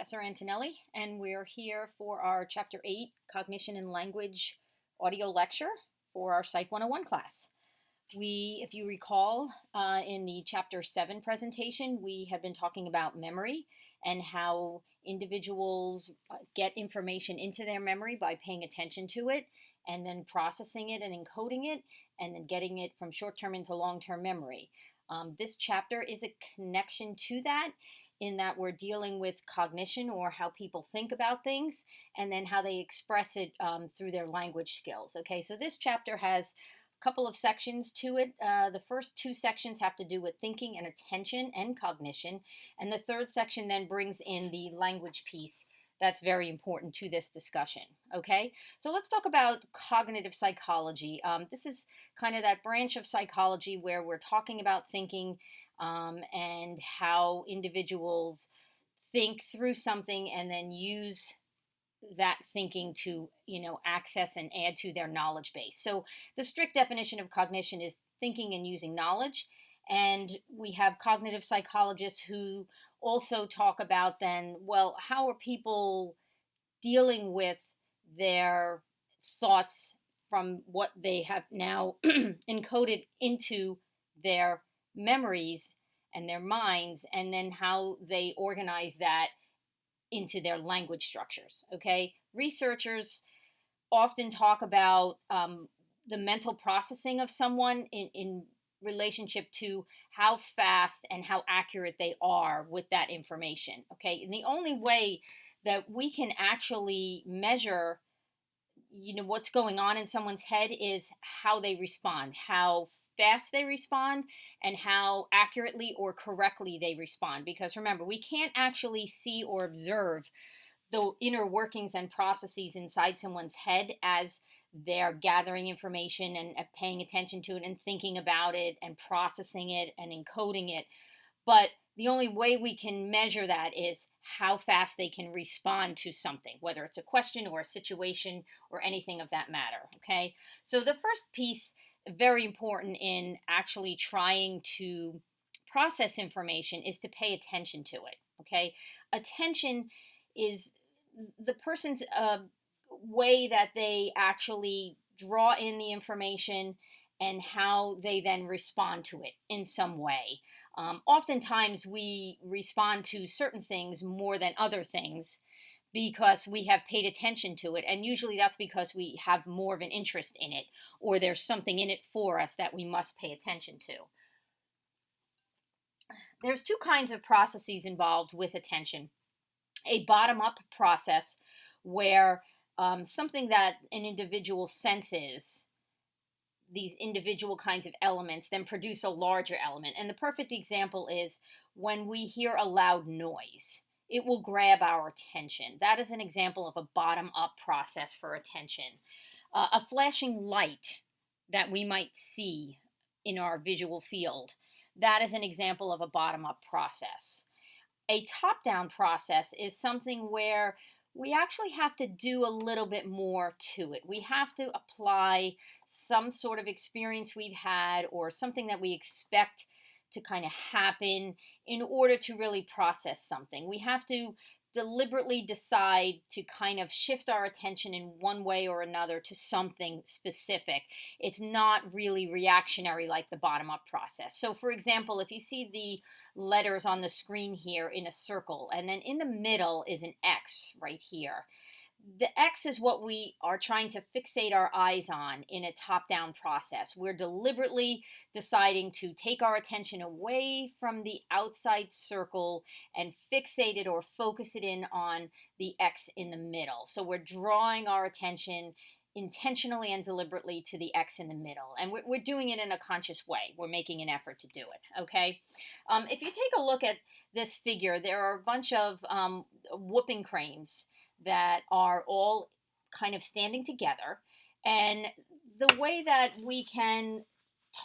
Professor Antonelli, and we're here for our Chapter 8 Cognition and Language audio lecture for our Psych 101 class. If you recall, in the Chapter 7 presentation, we had been talking about memory and how individuals get information into their memory by paying attention to it and then processing it and encoding it and then getting it from short-term into long-term memory. This chapter is a connection to that, in that we're dealing with cognition, or how people think about things, and then how they express it through their language skills. Okay, so this chapter has a couple of sections to it. The first two sections have to do with thinking and attention and cognition, and the third section then brings in the language piece that's very important to this discussion. Okay, so let's talk about cognitive psychology. This is kind of that branch of psychology where we're talking about thinking and how individuals think through something and then use that thinking to, access and add to their knowledge base. So the strict definition of cognition is thinking and using knowledge. And we have cognitive psychologists who also talk about then, well, how are people dealing with their thoughts from what they have now encoded into their memories and their minds, and then how they organize that into their language structures. Okay, researchers often talk about the mental processing of someone in relationship to how fast and how accurate they are with that information. Okay, and the only way that we can actually measure what's going on in someone's head is how they respond, how fast they respond, and how accurately or correctly they respond. Because remember, we can't actually see or observe the inner workings and processes inside someone's head as they're gathering information and paying attention to it and thinking about it and processing it and encoding it. But the only way we can measure that is how fast they can respond to something, whether it's a question or a situation or anything of that matter. Okay, so the first piece, very important in actually trying to process information, is to pay attention to it. Okay, attention is the person's way that they actually draw in the information and how they then respond to it in some way. Oftentimes we respond to certain things more than other things because we have paid attention to it, and usually that's because we have more of an interest in it, or there's something in it for us that we must pay attention to. There's two kinds of processes involved with attention. A bottom-up process, where something that an individual senses, these individual kinds of elements, then produce a larger element. And the perfect example is when we hear a loud noise. It will grab our attention. That is an example of a bottom-up process for attention. A flashing light that we might see in our visual field, that is an example of a bottom-up process. A top-down process is something where we actually have to do a little bit more to it. We have to apply some sort of experience we've had or something that we expect to kind of happen in order to really process something. We have to deliberately decide to kind of shift our attention in one way or another to something specific. It's not really reactionary like the bottom-up process. So for example, if you see the letters on the screen here in a circle, and then in the middle is an X right here. The X is what we are trying to fixate our eyes on in a top-down process. We're deliberately deciding to take our attention away from the outside circle and fixate it or focus it in on the X in the middle. So we're drawing our attention intentionally and deliberately to the X in the middle. And we're doing it in a conscious way. We're making an effort to do it, okay? If you take a look at this figure, there are a bunch of whooping cranes that are all kind of standing together. And the way that we can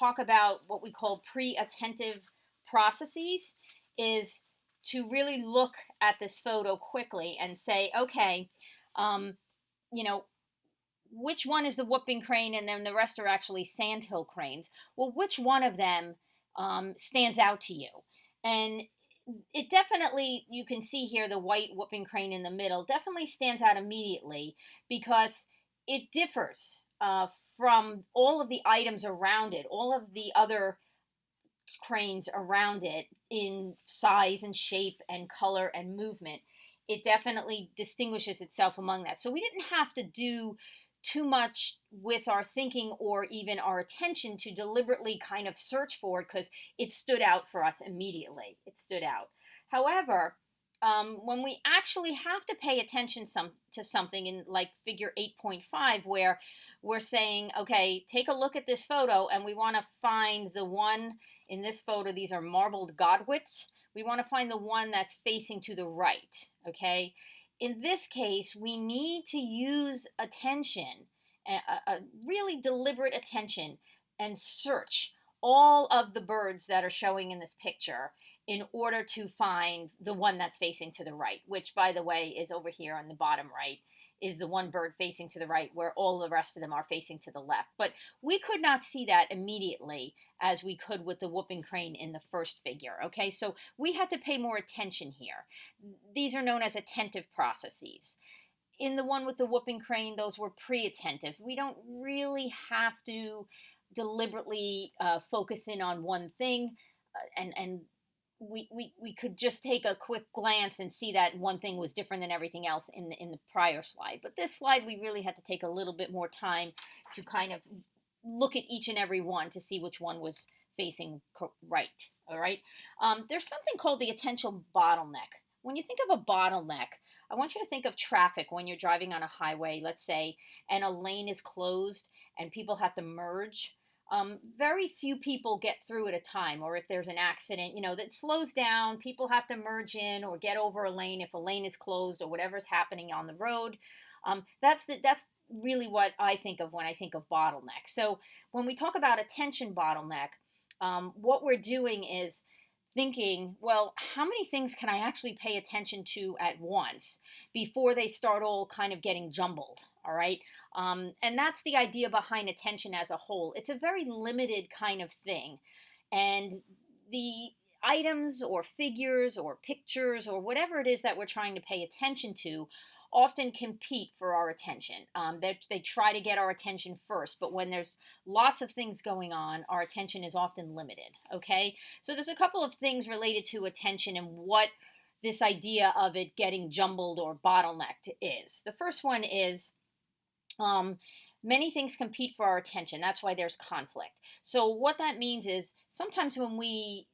talk about what we call pre-attentive processes is to really look at this photo quickly and say, okay, which one is the whooping crane, and then the rest are actually sandhill cranes. Well, which one of them stands out to you? And it definitely, you can see here the white whooping crane in the middle definitely stands out immediately because it differs from all of the items around it, all of the other cranes around it in size and shape and color and movement. It definitely distinguishes itself among that. So we didn't have to do too much with our thinking or even our attention to deliberately kind of search for it because it stood out for us immediately. It stood out. However, when we actually have to pay attention to something in like figure 8.5, where we're saying, okay, take a look at this photo and we want to find the one in this photo, these are marbled godwits. We want to find the one that's facing to the right, okay? In this case, we need to use attention, a really deliberate attention, and search all of the birds that are showing in this picture in order to find the one that's facing to the right, which, by the way, is over here on the bottom right, is the one bird facing to the right where all the rest of them are facing to the left. But we could not see that immediately as we could with the whooping crane in the first figure, okay? So we had to pay more attention here. These are known as attentive processes. In the one with the whooping crane, those were pre-attentive. We don't really have to deliberately focus in on one thing, and we could just take a quick glance and see that one thing was different than everything else in the prior slide. But this slide, we really had to take a little bit more time to kind of look at each and every one to see which one was facing right. All right. There's something called the attention bottleneck. When you think of a bottleneck, I want you to think of traffic when you're driving on a highway, let's say, and a lane is closed and people have to merge. Very few people get through at a time, or if there's an accident, that slows down, people have to merge in or get over a lane if a lane is closed or whatever's happening on the road. That's really what I think of when I think of bottleneck. So when we talk about attention bottleneck, what we're doing is thinking, well, how many things can I actually pay attention to at once before they start all kind of getting jumbled? All right. And that's the idea behind attention as a whole. It's a very limited kind of thing. And the items or figures or pictures or whatever it is that we're trying to pay attention to often compete for our attention. They try to get our attention first, but when there's lots of things going on, our attention is often limited. Okay, so there's a couple of things related to attention and what this idea of it getting jumbled or bottlenecked is. The first one is many things compete for our attention. That's why there's conflict. So what that means is sometimes when we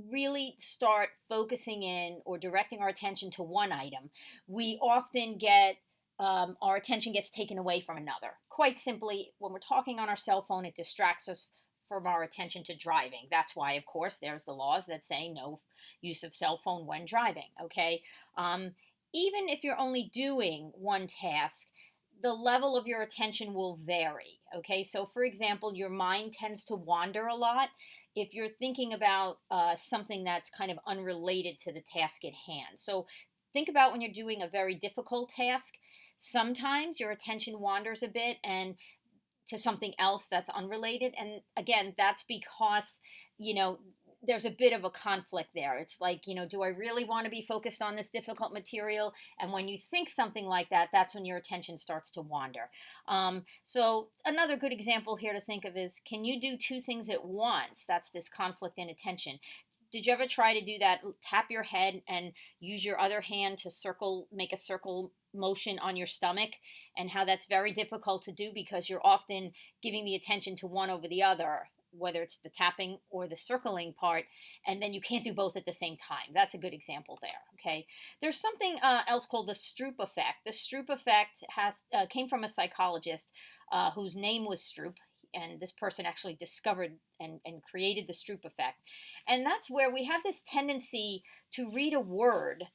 really start focusing in or directing our attention to one item, we often get our attention gets taken away from another. Quite simply, when we're talking on our cell phone, it distracts us from our attention to driving. That's why, of course, there's the laws that say no use of cell phone when driving. Okay, even if you're only doing one task, the level of your attention will vary. Okay, so for example, your mind tends to wander a lot if you're thinking about something that's kind of unrelated to the task at hand. So think about when you're doing a very difficult task, sometimes your attention wanders a bit and to something else that's unrelated. And again, that's because, there's a bit of a conflict there. It's like, do I really want to be focused on this difficult material? And when you think something like that, that's when your attention starts to wander. So another good example here to think of is, can you do two things at once? That's this conflict in attention. Did you ever try to do that? Tap your head and use your other hand to make a circle motion on your stomach, and how that's very difficult to do because you're often giving the attention to one over the other, whether it's the tapping or the circling part, and then you can't do both at the same time. That's a good example there. Okay, there's something else called the Stroop effect. The Stroop effect came from a psychologist whose name was Stroop, and this person actually discovered and created the Stroop effect. And that's where we have this tendency to read a word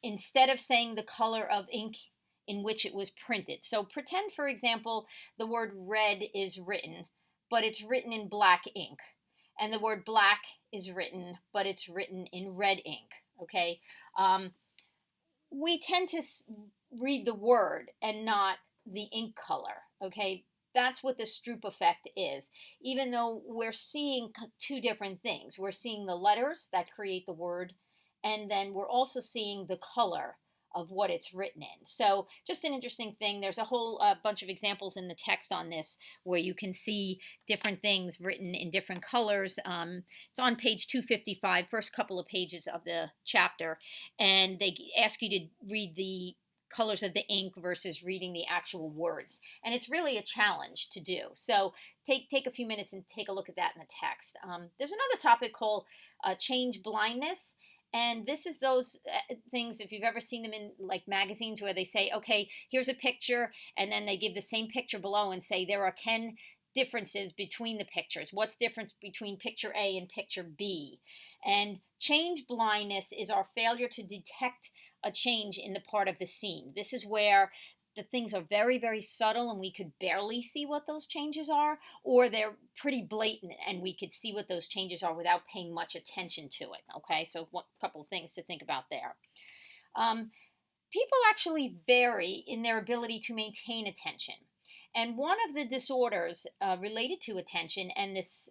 instead of saying the color of ink in which it was printed. So pretend, for example, the word red is written, but it's written in black ink. And the word black is written, but it's written in red ink. Okay? We tend to read the word and not the ink color. Okay? that's what the Stroop effect is. Even though we're seeing two different things, we're seeing the letters that create the word, and then we're also seeing the color of what it's written in. So, just an interesting thing. There's a whole bunch of examples in the text on this where you can see different things written in different colors. It's on page 255, first couple of pages of the chapter, and they ask you to read the colors of the ink versus reading the actual words, and it's really a challenge to do. So take a few minutes and take a look at that in the text. There's another topic called change blindness, and this is those things, if you've ever seen them in like magazines where they say, okay, here's a picture, and then they give the same picture below and say there are 10 differences between the pictures. What's difference between picture A and picture B? And change blindness is our failure to detect a change in the part of the scene. This is where the things are very, very subtle and we could barely see what those changes are, or they're pretty blatant and we could see what those changes are without paying much attention to it. Okay, so a couple of things to think about there. People actually vary in their ability to maintain attention. And one of the disorders related to attention and this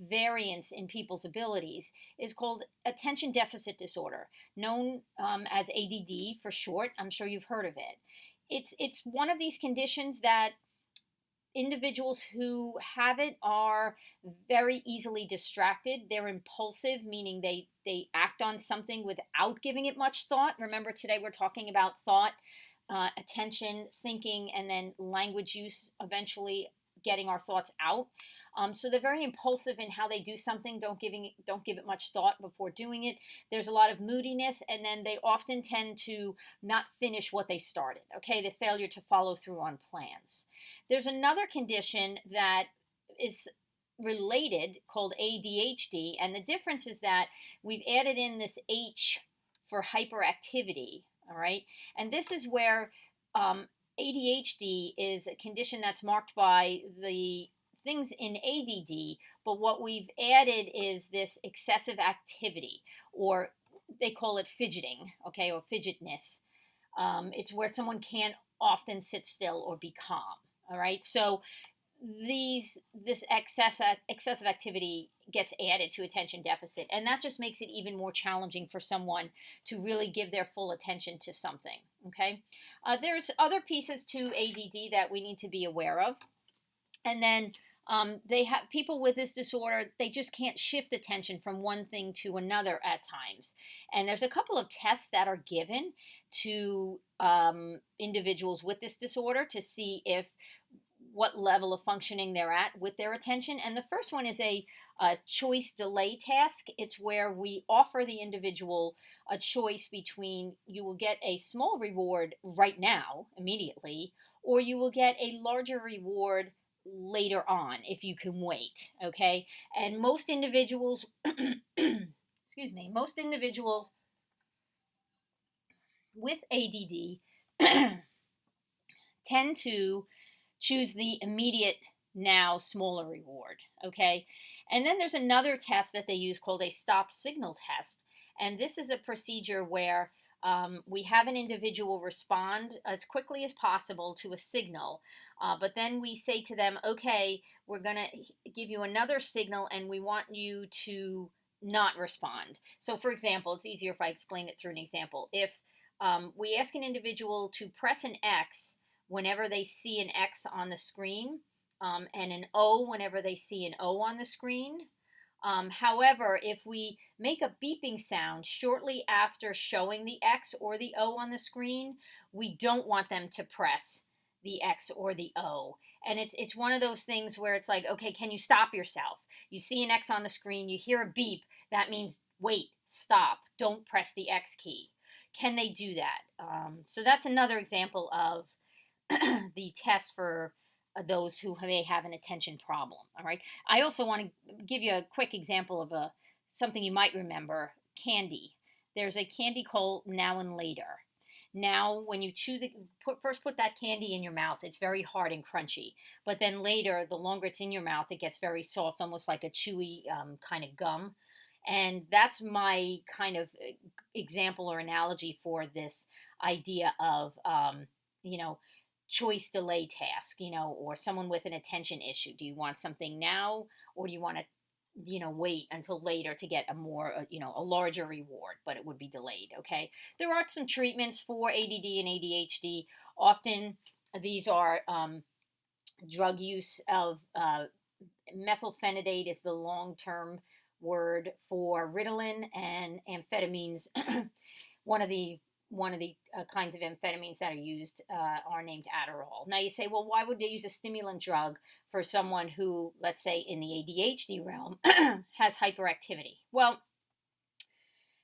variance in people's abilities is called attention deficit disorder, known as ADD for short. I'm sure you've heard of it. It's one of these conditions that individuals who have it are very easily distracted. They're impulsive, meaning they act on something without giving it much thought. Remember, today we're talking about thought, attention, thinking, and then language use, eventually getting our thoughts out. So they're very impulsive in how they do something. Don't give it much thought before doing it. There's a lot of moodiness, and then they often tend to not finish what they started. Okay, the failure to follow through on plans. There's another condition that is related called ADHD, and the difference is that we've added in this H for hyperactivity. All right, and this is where ADHD is a condition that's marked by the things in ADD, but what we've added is this excessive activity, or they call it fidgeting, okay, or fidgetness. It's where someone can't often sit still or be calm. All right, so this excessive activity gets added to attention deficit, and that just makes it even more challenging for someone to really give their full attention to something. Okay, there's other pieces to ADD that we need to be aware of, and then they have people with this disorder, they just can't shift attention from one thing to another at times. And there's a couple of tests that are given to individuals with this disorder to see if what level of functioning they're at with their attention. And the first one is a choice delay task. It's where we offer the individual a choice between you will get a small reward right now, immediately, or you will get a larger reward later on if you can wait. Okay, and most individuals excuse me, most individuals with ADD tend to choose the immediate, now smaller reward. Okay, and then there's another test that they use called a stop signal test, and this is a procedure where we have an individual respond as quickly as possible to a signal, but then we say to them, okay, we're going to give you another signal and we want you to not respond. So for example, it's easier if I explain it through an example. If we ask an individual to press an X whenever they see an X on the screen, and an O whenever they see an O on the screen. However, if we make a beeping sound shortly after showing the X or the O on the screen, we don't want them to press the X or the O. And it's one of those things where it's like, okay, can you stop yourself? You see an X on the screen, you hear a beep, that means wait, stop, don't press the X key. Can they do that? So that's another example of the test for those who may have an attention problem. All right. I also want to give you a quick example of something you might remember: candy. There's a candy called Now and Later. Now, when you first put that candy in your mouth, it's very hard and crunchy. But then later, the longer it's in your mouth, it gets very soft, almost like a chewy kind of gum. And that's my kind of example or analogy for this idea of, you know, choice delay task, or someone with an attention issue. Do you want something now, or do you want to, wait until later to get a more, a larger reward, but it would be delayed? Okay. There are some treatments for ADD and ADHD. Often these are drug use of methylphenidate is the long term word for Ritalin, and amphetamines. one of the one of the kinds of amphetamines that are used are named Adderall. Now you say, well, why would they use a stimulant drug for someone who, let's say, in the ADHD realm, has hyperactivity? Well,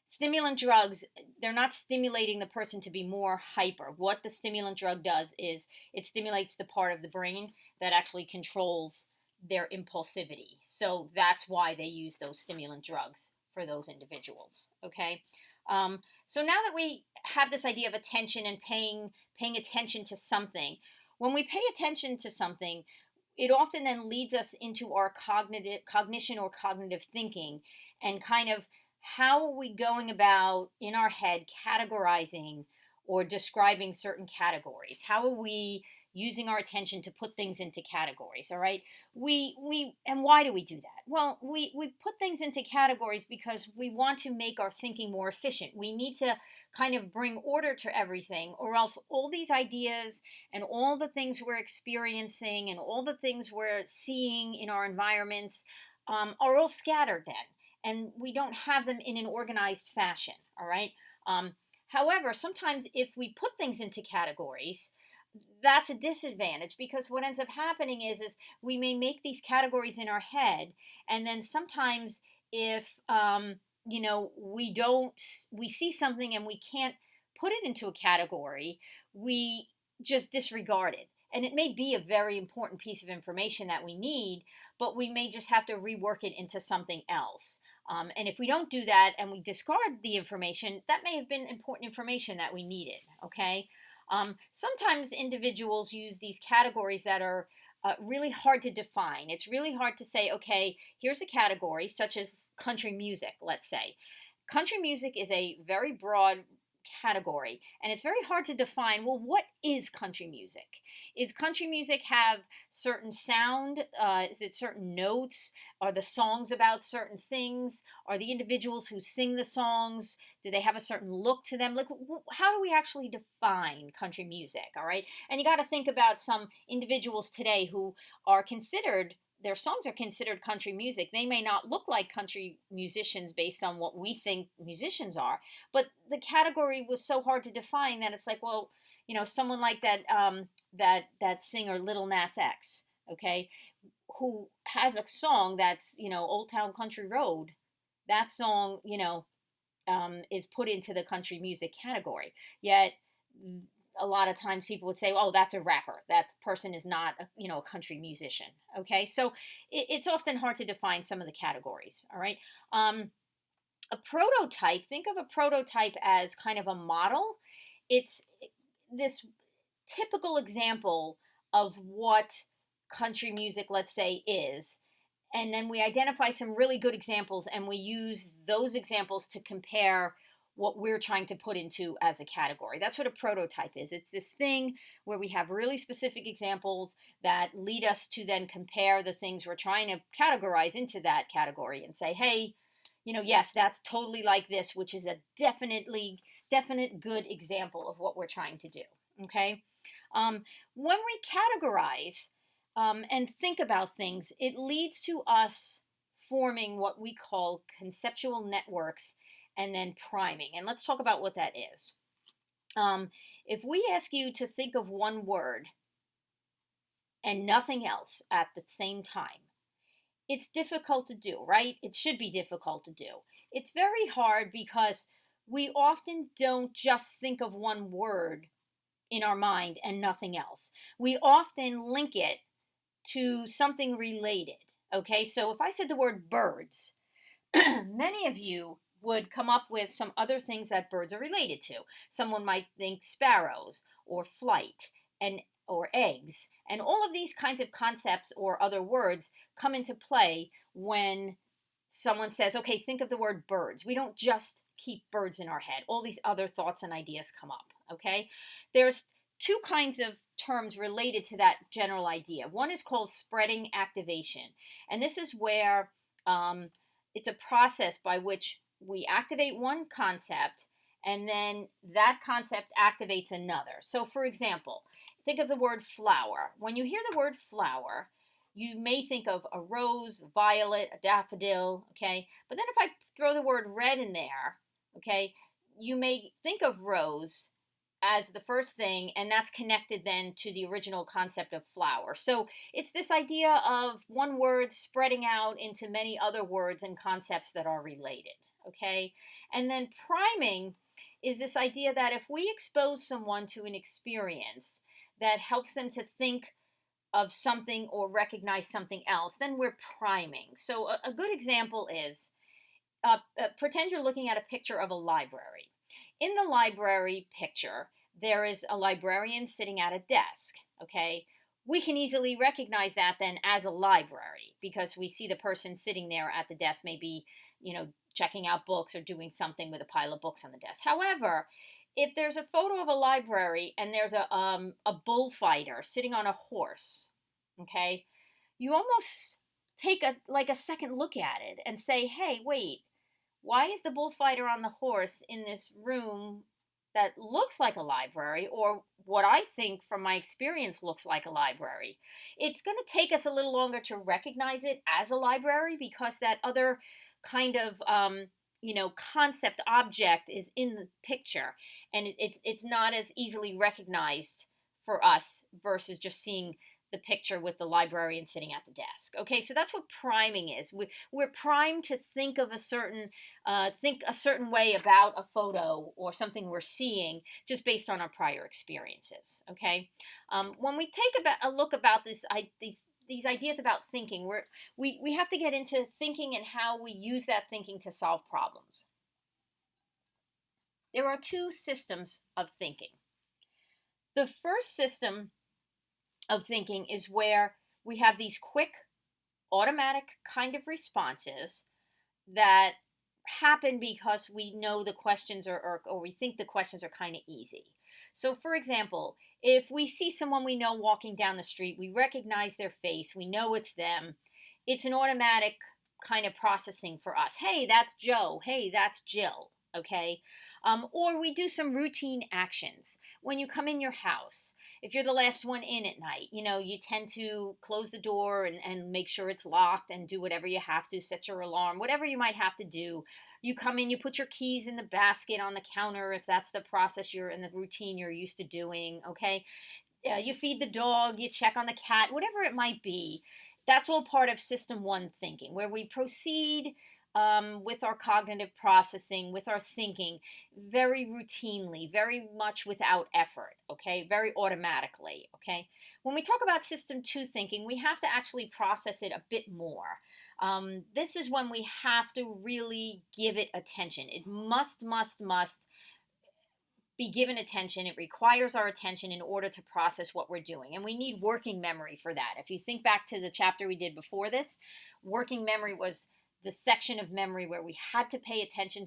stimulant drugs, they're not stimulating the person to be more hyper. What the stimulant drug does is it stimulates the part of the brain that actually controls their impulsivity. So that's why they use those stimulant drugs for those individuals. Okay. So now that we have this idea of attention and paying attention to something, when we pay attention to something, it often then leads us into our cognition or cognitive thinking, and kind of how are we going about in our head categorizing or describing certain categories? How are we using our attention to put things into categories? All right. We and why do we do that? Well, we put things into categories because we want to make our thinking more efficient. We need to kind of bring order to everything, or else all these ideas and all the things we're experiencing and all the things we're seeing in our environments are all scattered then, and we don't have them in an organized fashion. All right. However, sometimes if we put things into categories, that's a disadvantage, because what ends up happening is we may make these categories in our head, and then sometimes if we see something and we can't put it into a category, we just disregard it. And it may be a very important piece of information that we need, but we may just have to rework it into something else. And if we don't do that and we discard the information, that may have been important information that we needed. Okay. Sometimes individuals use these categories that are really hard to define. It's really hard to say, okay, here's a category such as country music, let's say. Country music is a very broad category, and it's very hard to define, well, what is country music? Is country music have certain sound? Is it certain notes? Are the songs about certain things? Are the individuals who sing the songs, do they have a certain look to them? Like, how do we actually define country music? All right. And you got to think about some individuals today who are considered, their songs are considered country music. They may not look like country musicians based on what we think musicians are, but the category was so hard to define that it's like, well, someone like that singer Little Nas X, okay, who has a song that's Old Town Country Road. That song, is put into the country music category. Yet a lot of times people would say, oh, that's a rapper. That person is not a country musician. Okay. So it's often hard to define some of the categories. All right. A prototype, think of a prototype as kind of a model. It's this typical example of what country music, let's say, is. And then we identify some really good examples, and we use those examples to compare what we're trying to put into as a category. That's what a prototype is. It's this thing where we have really specific examples that lead us to then compare the things we're trying to categorize into that category and say, hey, yes, that's totally like this, which is a definite good example of what we're trying to do. Okay. When we categorize and think about things, it leads to us forming what we call conceptual networks and then priming. And let's talk about what that is. If we ask you to think of one word and nothing else at the same time, it's difficult to do, right? It should be difficult to do. It's very hard because we often don't just think of one word in our mind and nothing else. We often link it to something related. Okay, so if I said the word birds, many of you would come up with some other things that birds are related to. Someone might think sparrows or flight or eggs, and all of these kinds of concepts or other words come into play when someone says, okay, think of the word birds. We don't just keep birds in our head. All these other thoughts and ideas come up. Okay, there's two kinds of terms related to that general idea. One is called spreading activation, and this is where it's a process by which we activate one concept and then that concept activates another. So, for example, think of the word flower. When you hear the word flower, you may think of a rose, a violet, a daffodil, okay? But then if I throw the word red in there, okay, you may think of rose as the first thing, and that's connected then to the original concept of flower. So it's this idea of one word spreading out into many other words and concepts that are related, okay? And then priming is this idea that if we expose someone to an experience that helps them to think of something or recognize something else, then we're priming. So a good example is pretend you're looking at a picture of a library. In the library picture, there is a librarian sitting at a desk, okay? We can easily recognize that then as a library because we see the person sitting there at the desk, maybe, checking out books or doing something with a pile of books on the desk. However, if there's a photo of a library and there's a bullfighter sitting on a horse, okay, you almost take a second look at it and say, hey, wait, why is the bullfighter on the horse in this room that looks like a library, or what I think from my experience looks like a library? It's going to take us a little longer to recognize it as a library because that other kind of concept object is in the picture, and it's not as easily recognized for us versus just seeing the picture with the librarian sitting at the desk. Okay, so that's what priming is. We're primed to think of a certain way about a photo or something we're seeing just based on our prior experiences. Okay, when we take a look about these ideas about thinking, we have to get into thinking and how we use that thinking to solve problems. There are two systems of thinking. The first system of thinking is where we have these quick, automatic kind of responses that happen because we know the questions or we think the questions are kind of easy. So, for example, if we see someone we know walking down the street, we recognize their face, we know it's them, it's an automatic kind of processing for us. Hey, that's Joe. Hey, that's Jill. Okay. Or we do some routine actions. When you come in your house, if you're the last one in at night, you tend to close the door and make sure it's locked and do whatever you have to, set your alarm, whatever you might have to do. You come in, you put your keys in the basket on the counter if that's the process you're in the routine you're used to doing, okay? You feed the dog, you check on the cat, whatever it might be. That's all part of system one thinking, where we proceed with our cognitive processing, with our thinking, very routinely, very much without effort, okay, very automatically, okay. When we talk about system two thinking, we have to actually process it a bit more. This is when we have to really give it attention. It must be given attention. It requires our attention in order to process what we're doing. And we need working memory for that. If you think back to the chapter we did before this, working memory was the section of memory where we had to pay attention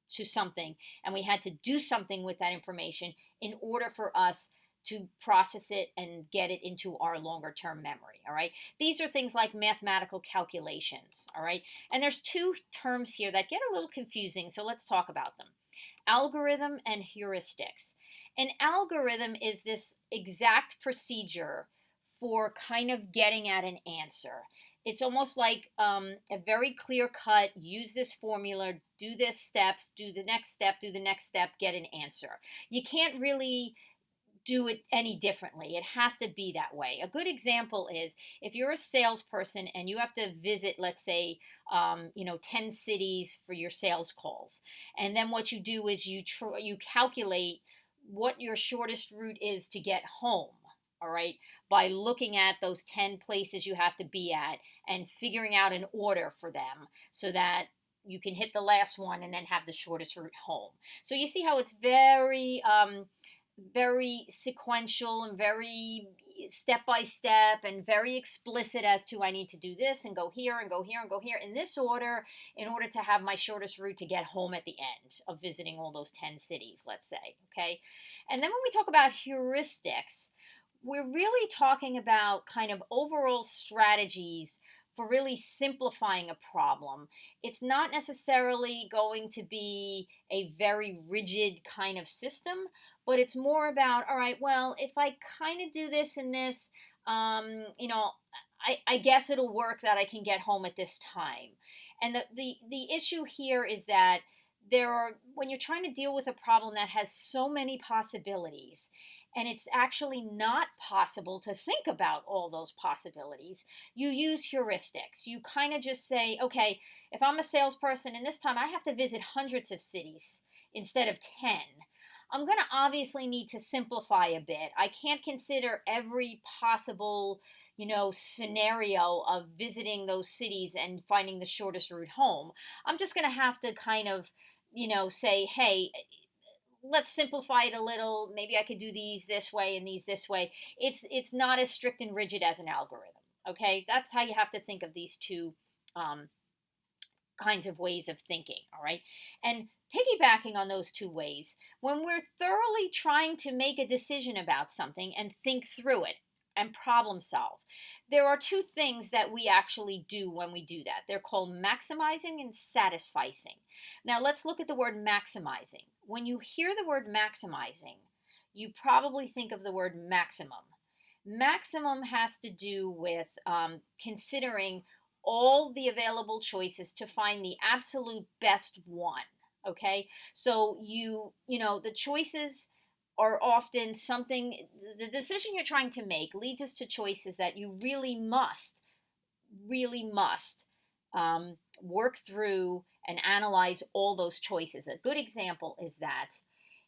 to something and we had to do something with that information in order for us to process it and get it into our longer term memory. All right. These are things like mathematical calculations. All right. And there's two terms here that get a little confusing. So let's talk about them. Algorithm and heuristics. An algorithm is this exact procedure for kind of getting at an answer. It's almost like a very clear cut, use this formula, do this steps, do the next step, do the next step, get an answer. You can't really do it any differently. It has to be that way. A good example is if you're a salesperson and you have to visit, let's say, 10 cities for your sales calls. And then what you do is you calculate what your shortest route is to get home. All right, by looking at those 10 places you have to be at and figuring out an order for them so that you can hit the last one and then have the shortest route home. So you see how it's very sequential and very step by step and very explicit as to I need to do this and go here and go here and go here in this order in order to have my shortest route to get home at the end of visiting all those 10 cities, let's say. Okay. And then when we talk about heuristics, we're really talking about kind of overall strategies for really simplifying a problem. It's not necessarily going to be a very rigid kind of system, but it's more about, all right, well, if I kind of do this and this, you know, I guess it'll work that I can get home at this time. And the issue here is that when you're trying to deal with a problem that has so many possibilities, and it's actually not possible to think about all those possibilities, you use heuristics. You kind of just say, okay, if I'm a salesperson and this time I have to visit hundreds of cities instead of 10, I'm going to obviously need to simplify a bit. I can't consider every possible, scenario of visiting those cities and finding the shortest route home. I'm just going to have to kind of, say, hey, let's simplify it a little. Maybe I could do these this way and these this way. It's not as strict and rigid as an algorithm. Okay, that's how you have to think of these two um, kinds of ways of thinking. All right, and piggybacking on those two ways, when we're thoroughly trying to make a decision about something and think through it and problem solve, there are two things that we actually do when we do that. They're called maximizing and satisficing. Now let's look at the word maximizing. When you hear the word maximizing, you probably think of the word maximum. Maximum has to do with considering all the available choices to find the absolute best one. Okay, so the choices are often something, the decision you're trying to make leads us to choices that you really must work through and analyze all those choices. A good example is that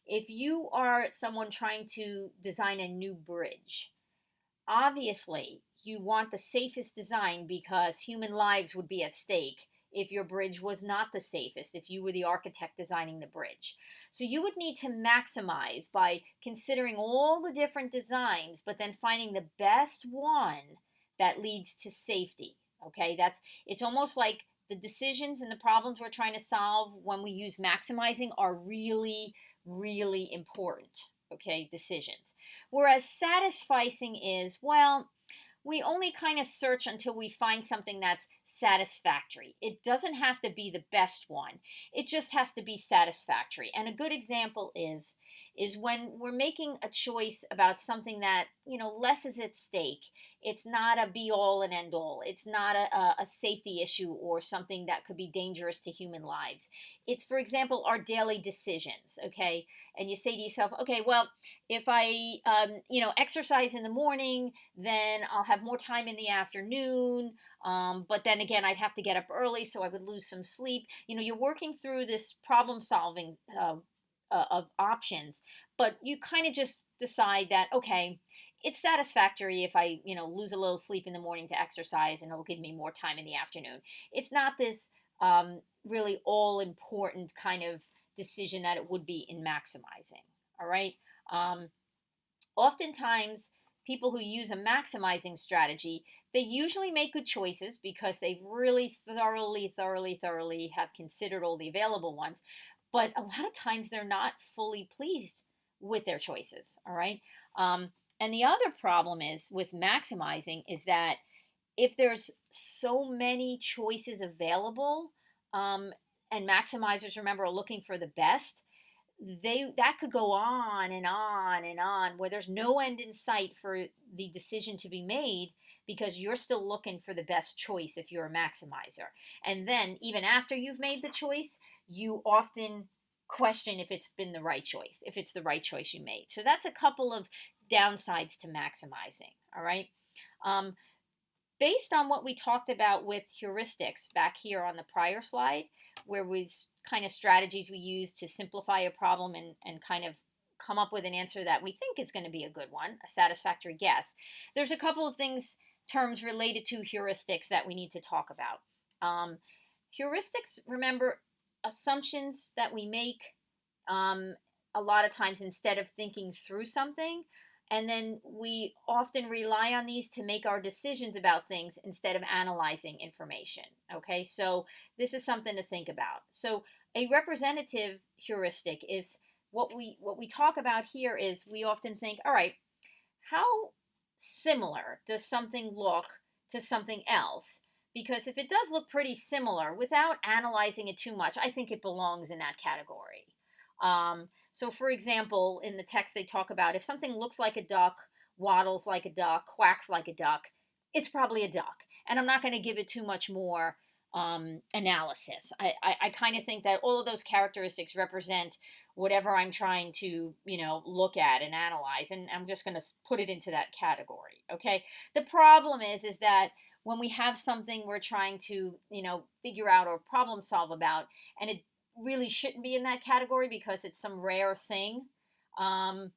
if you are someone trying to design a new bridge, obviously you want the safest design because human lives would be at stake if your bridge was not the safest, if you were the architect designing the bridge. So you would need to maximize by considering all the different designs, but then finding the best one that leads to safety. Okay, it's almost like the decisions and the problems we're trying to solve when we use maximizing are really, really important. Okay, decisions. Whereas satisficing is, well, we only kind of search until we find something that's satisfactory. It doesn't have to be the best one. It just has to be satisfactory. And a good example is when we're making a choice about something that, less is at stake. It's not a be all and end all. It's not a safety issue or something that could be dangerous to human lives. It's, for example, our daily decisions, okay? And you say to yourself, okay, well, if I, exercise in the morning, then I'll have more time in the afternoon. But then again, I'd have to get up early, so I would lose some sleep. You're working through this problem solving of options, but you kind of just decide that, okay, it's satisfactory if I, lose a little sleep in the morning to exercise and it'll give me more time in the afternoon. It's not this really all important kind of decision that it would be in maximizing. All right. Oftentimes, people who use a maximizing strategy, they usually make good choices because they've really thoroughly have considered all the available ones. But a lot of times they're not fully pleased with their choices. All right. And the other problem is with maximizing is that if there's so many choices available, and maximizers, remember, are looking for the best, that could go on and on and on where there's no end in sight for the decision to be made because you're still looking for the best choice if you're a maximizer. And then even after you've made the choice, you often question if it's been the right choice, if it's the right choice you made. So that's a couple of downsides to maximizing. All right. Based on what we talked about with heuristics back here on the prior slide, where we kind of strategies we use to simplify a problem and kind of come up with an answer that we think is going to be a good one, a satisfactory guess, there's a couple of terms related to heuristics that we need to talk about. Heuristics, remember, assumptions that we make a lot of times instead of thinking through something. And then we often rely on these to make our decisions about things instead of analyzing information. Okay, so this is something to think about. So a representative heuristic is what we talk about here is we often think, all right, how similar does something look to something else? Because if it does look pretty similar, without analyzing it too much, I think it belongs in that category. So, for example, in the text, they talk about if something looks like a duck, waddles like a duck, quacks like a duck, it's probably a duck. And I'm not going to give it too much more analysis. I kind of think that all of those characteristics represent whatever I'm trying to, look at and analyze, and I'm just going to put it into that category. Okay. The problem is that when we have something we're trying to, figure out or problem solve about, and it really shouldn't be in that category because it's some rare thing, um,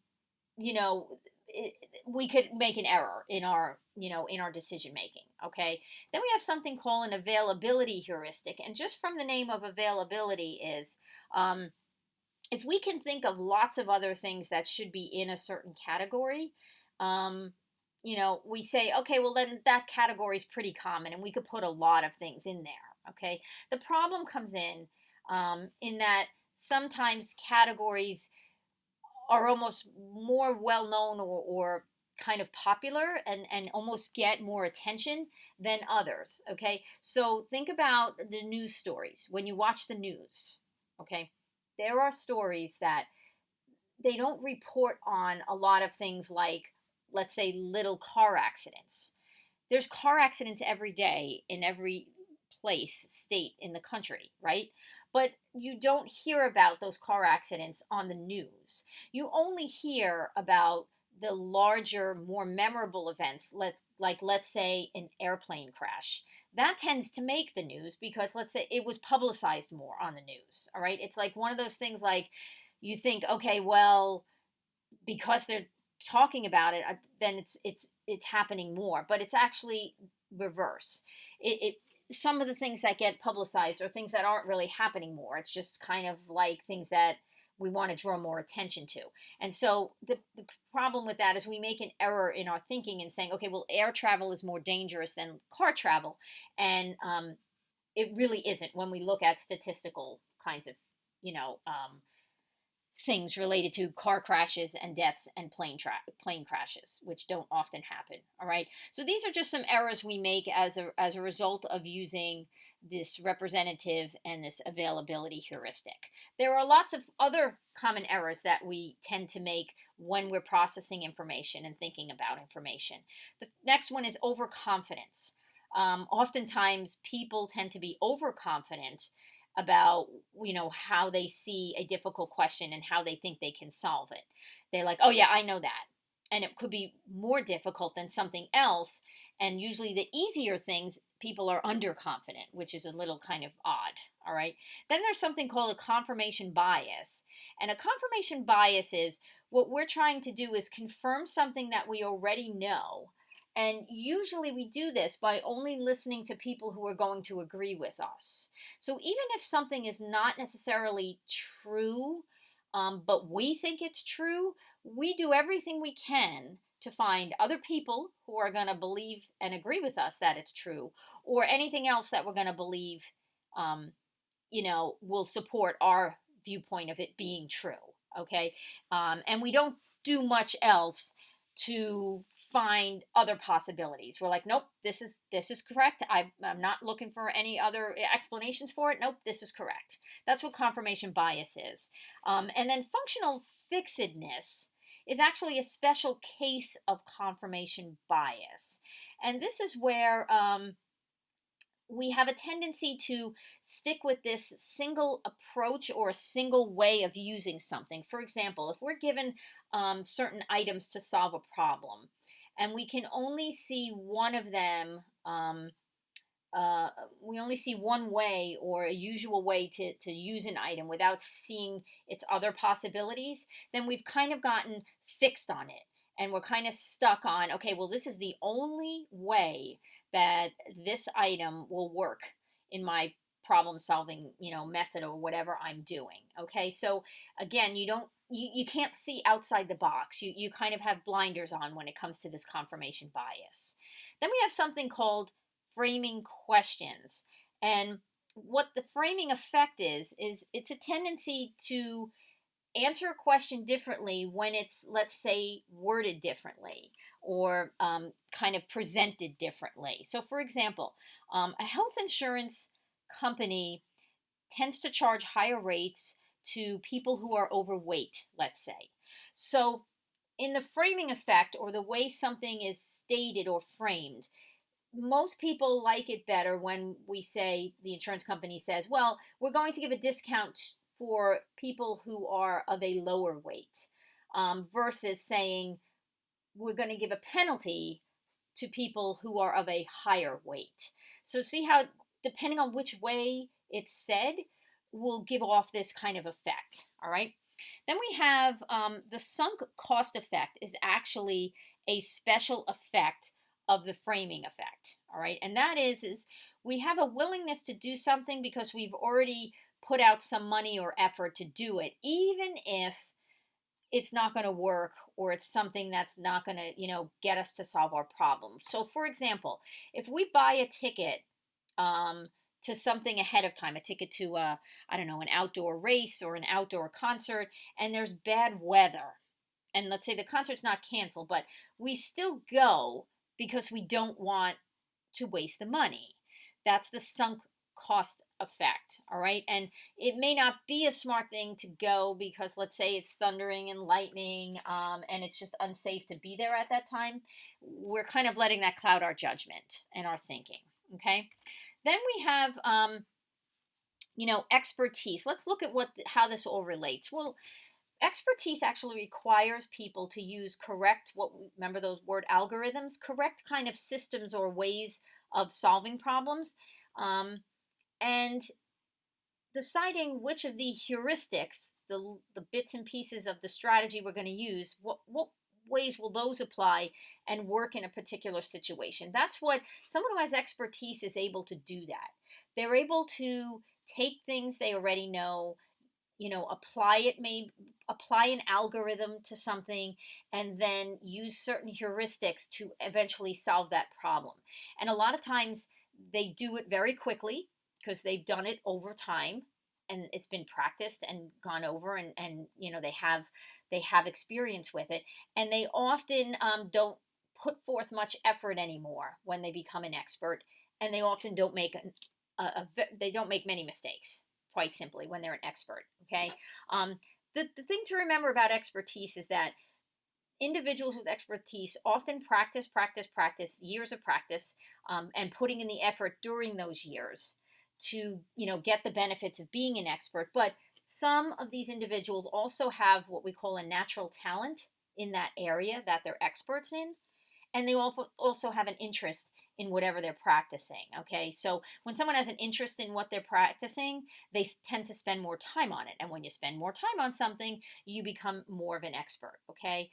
you know, it, we could make an error in our decision making. Okay. Then we have something called an availability heuristic. And just from the name of availability is, um, if we can think of lots of other things that should be in a certain category, um, we say, okay, well, then that category is pretty common and we could put a lot of things in there. Okay. The problem comes in that sometimes categories are almost more well known or kind of popular and almost get more attention than others. Okay. So think about the news stories when you watch the news. Okay. There are stories that they don't report on a lot of things like, let's say, little car accidents. There's car accidents every day in every place, state in the country, right? But you don't hear about those car accidents on the news. You only hear about the larger, more memorable events, like let's say an airplane crash. That tends to make the news because let's say it was publicized more on the news. All right. It's like one of those things like you think, okay, well, because they're talking about it, then it's happening more. But it's actually reverse. It some of the things that get publicized are things that aren't really happening more. It's just kind of like things that we want to draw more attention to. And so the problem with that is we make an error in our thinking and saying, okay, well, air travel is more dangerous than car travel, and it really isn't when we look at statistical kinds of you know um, things related to car crashes and deaths and plane crashes, which don't often happen. All right. So these are just some errors we make as a result of using this representative and this availability heuristic. There are lots of other common errors that we tend to make when we're processing information and thinking about information. The next one is overconfidence. Oftentimes, people tend to be overconfident about how they see a difficult question and how they think they can solve it. They're like, oh yeah, I know that, and it could be more difficult than something else. And usually the easier things, people are underconfident, which is a little kind of odd. All right. Then there's something called a confirmation bias. And a confirmation bias is what we're trying to do is confirm something that we already know. And usually we do this by only listening to people who are going to agree with us. So even if something is not necessarily true, but we think it's true, we do everything we can to find other people who are going to believe and agree with us that it's true, or anything else that we're going to believe, um, will support our viewpoint of it being true. Okay. And we don't do much else to find other possibilities. We're like, nope, this is correct. I'm not looking for any other explanations for it. Nope, this is correct. That's what confirmation bias is. And then functional fixedness is actually a special case of confirmation bias. And this is where we have a tendency to stick with this single approach or a single way of using something. For example, if we're given certain items to solve a problem, and we can only see one of them, uh, we only see one way or a usual way to use an item without seeing its other possibilities, then we've kind of gotten fixed on it. And we're kind of stuck on, okay, well, this is the only way that this item will work in my problem solving, method or whatever I'm doing. Okay. So again, you can't see outside the box. You kind of have blinders on when it comes to this confirmation bias. Then we have something called framing questions. And what the framing effect is it's a tendency to answer a question differently when it's, let's say, worded differently or kind of presented differently. So, for example, a health insurance company tends to charge higher rates to people who are overweight, let's say. So, in the framing effect or the way something is stated or framed, most people like it better when we say the insurance company says, well, we're going to give a discount for people who are of a lower weight, versus saying we're going to give a penalty to people who are of a higher weight. So see how, depending on which way it's said, will give off this kind of effect. All right. Then we have the sunk cost effect is actually a special effect of the framing effect. All right. And that is we have a willingness to do something because we've already put out some money or effort to do it, even if it's not going to work or it's something that's not going to, get us to solve our problem. So, for example, if we buy a ticket to something ahead of time, a ticket to, I don't know, an outdoor race or an outdoor concert, and there's bad weather, and let's say the concert's not canceled, but we still go because we don't want to waste the money. That's the sunk cost effect. All right. And it may not be a smart thing to go because, let's say, it's thundering and lightning, and it's just unsafe to be there at that time. We're kind of letting that cloud our judgment and our thinking. Okay. Then we have, expertise. Let's look at how this all relates. Well, expertise actually requires people to use remember those word algorithms, correct kind of systems or ways of solving problems, and deciding which of the heuristics, the bits and pieces of the strategy we're going to use, what ways will those apply and work in a particular situation. That's what someone who has expertise is able to do. That they're able to take things they already know, apply an algorithm to something and then use certain heuristics to eventually solve that problem. And a lot of times they do it very quickly because they've done it over time and it's been practiced and gone over, and they have experience with it, and they often don't put forth much effort anymore when they become an expert, and they often don't make they don't make many mistakes, quite simply, when they're an expert. Okay. The thing to remember about expertise is that individuals with expertise often practice years of practice, and putting in the effort during those years to get the benefits of being an expert. But some of these individuals also have what we call a natural talent in that area that they're experts in, and they also have an interest in whatever they're practicing. Okay, so when someone has an interest in what they're practicing, they tend to spend more time on it, and when you spend more time on something, you become more of an expert. Okay,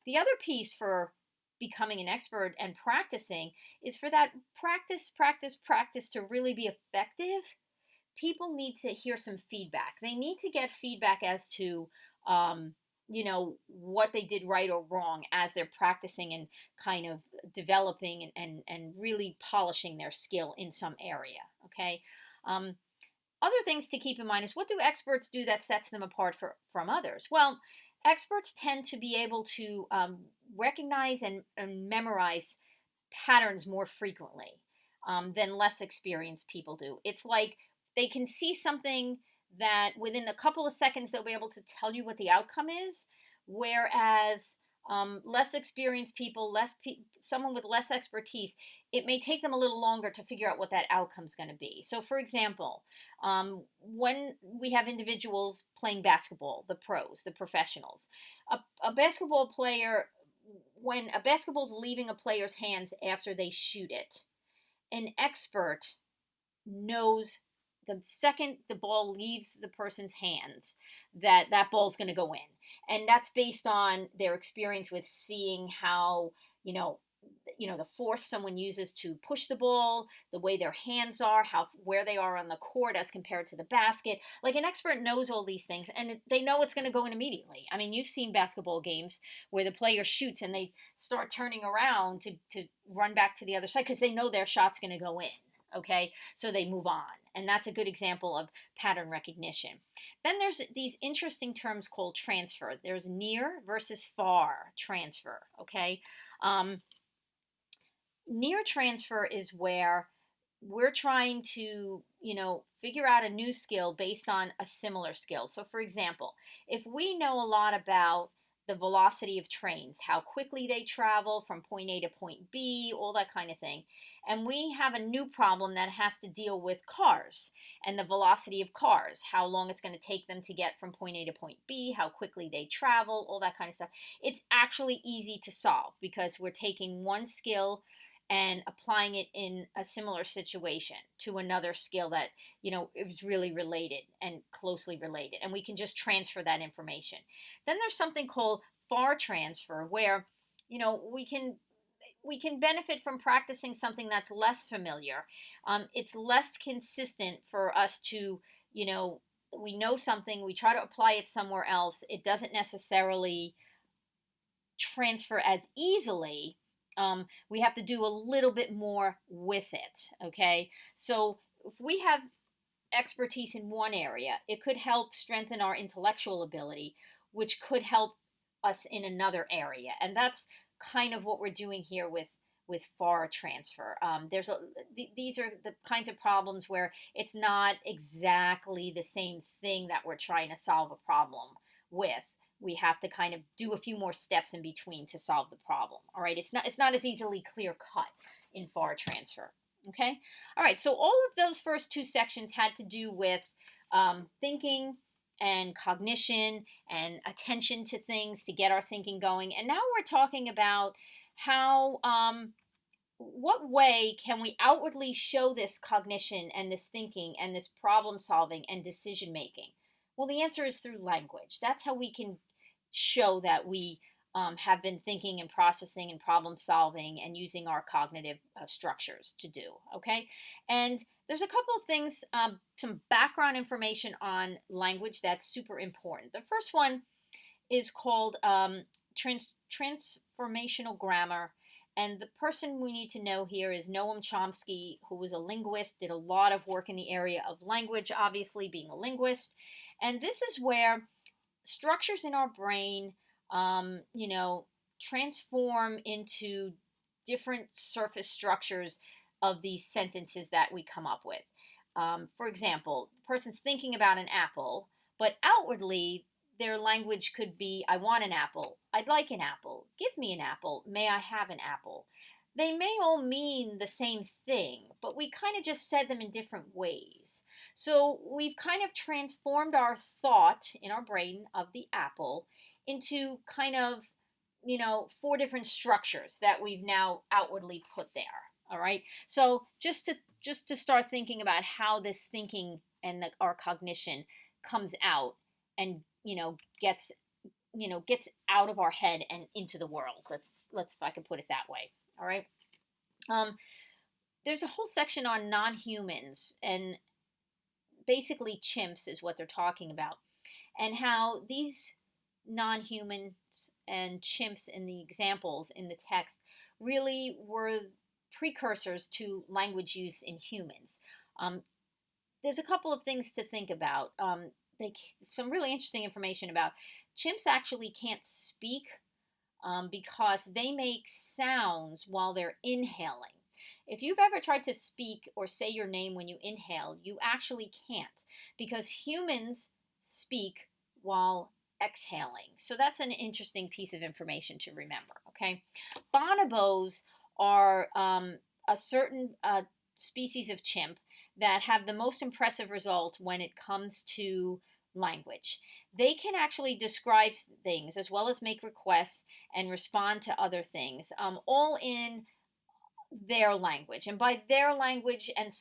the other piece for becoming an expert and practicing is for that practice to really be effective. People need to hear some feedback. They need to get feedback as to what they did right or wrong as they're practicing and kind of developing and really polishing their skill in some area. Okay. Other things to keep in mind is, what do experts do that sets them apart from others? Well, experts tend to be able to recognize and memorize patterns more frequently than less experienced people do. It's like they can see something that within a couple of seconds they'll be able to tell you what the outcome is, whereas less experienced people, someone with less expertise, it may take them a little longer to figure out what that outcome is going to be. So, for example, when we have individuals playing basketball, the pros, the professionals, a basketball player, when a basketball's leaving a player's hands after they shoot it, an expert knows the second the ball leaves the person's hands that ball's going to go in, and that's based on their experience with seeing how the force someone uses to push the ball, the way their hands are, where they are on the court as compared to the basket. Like an expert knows all these things, and they know it's going to go in immediately. I mean, you've seen basketball games where the player shoots and they start turning around to run back to the other side because they know their shot's going to go in. Okay, so they move on. And that's a good example of pattern recognition. Then there's these interesting terms called transfer. There's near versus far transfer. Okay, um, near transfer is where we're trying to, figure out a new skill based on a similar skill. So, for example, if we know a lot about the velocity of trains, how quickly they travel from point A to point B, all that kind of thing, and we have a new problem that has to deal with cars and the velocity of cars, how long it's going to take them to get from point A to point B, how quickly they travel, all that kind of stuff. It's actually easy to solve because we're taking one skill and applying it in a similar situation to another skill that is really related and closely related, and we can just transfer that information. Then there's something called far transfer, where we can benefit from practicing something that's less familiar. It's less consistent for us to, we know something, we try to apply it somewhere else, it doesn't necessarily transfer as easily. We have to do a little bit more with it. Okay, so if we have expertise in one area, it could help strengthen our intellectual ability, which could help us in another area. And that's kind of what we're doing here with far transfer. These are the kinds of problems where it's not exactly the same thing that we're trying to solve a problem with. We have to kind of do a few more steps in between to solve the problem. All right, it's not as easily clear cut in far transfer. Okay, all right. So all of those first two sections had to do with thinking and cognition and attention to things to get our thinking going. And now we're talking about how what way can we outwardly show this cognition and this thinking and this problem solving and decision making? Well, the answer is through language. That's how we can show that we have been thinking and processing and problem solving and using our cognitive structures to do. Okay, and there's a couple of things, some background information on language that's super important. The first one is called transformational grammar. And the person we need to know here is Noam Chomsky, who was a linguist, did a lot of work in the area of language, obviously being a linguist. And this is where structures in our brain, transform into different surface structures of these sentences that we come up with. For example, the person's thinking about an apple, but outwardly, their language could be, I want an apple, I'd like an apple, give me an apple, may I have an apple. They may all mean the same thing, but we kind of just said them in different ways. So we've kind of transformed our thought in our brain of the apple into kind of, four different structures that we've now outwardly put there. All right. So just to start thinking about how this thinking and our cognition comes out and gets out of our head and into the world. Let's if I can put it that way. All right. There's a whole section on non-humans, and basically chimps is what they're talking about, and how these non-humans and chimps in the examples in the text really were precursors to language use in humans. There's a couple of things to think about. Some really interesting information about chimps actually can't speak because they make sounds while they're inhaling. If you've ever tried to speak or say your name when you inhale, you actually can't, because humans speak while exhaling. So that's an interesting piece of information to remember. Okay, bonobos are a certain species of chimp that have the most impressive result when it comes to language. They can actually describe things as well as make requests and respond to other things, all in their language. And by their language and